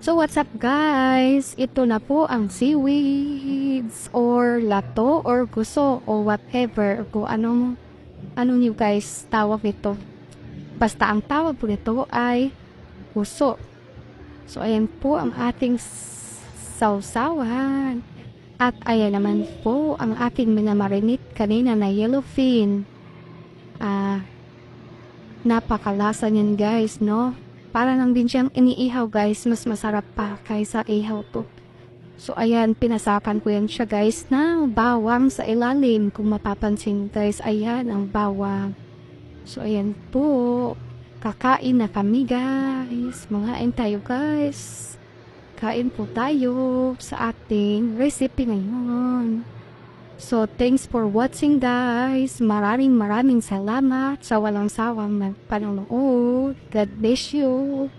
So what's up guys? Ito na po ang seaweeds or lato or guso o whatever kung ano niyo guys tawag nito. Basta ang tawag po nito ay guso. So ayan po ang ating sausawan. At ayan naman po ang ating minamarinate kanina na yellowfin. Napakalasa niyan guys, no? Para lang din siyang iniihaw guys, mas masarap pa kaysa ihaw to. So ayan, pinasakan ko yan siya guys ng bawang sa ilalim. Kung mapapansin guys, ayan ang bawang. So ayan po, kakain na kami guys. Mangain tayo guys. Kain po tayo sa ating recipe ngayon. So, thanks for watching guys. Maraming salamat sa walang sawang panonood. God bless you.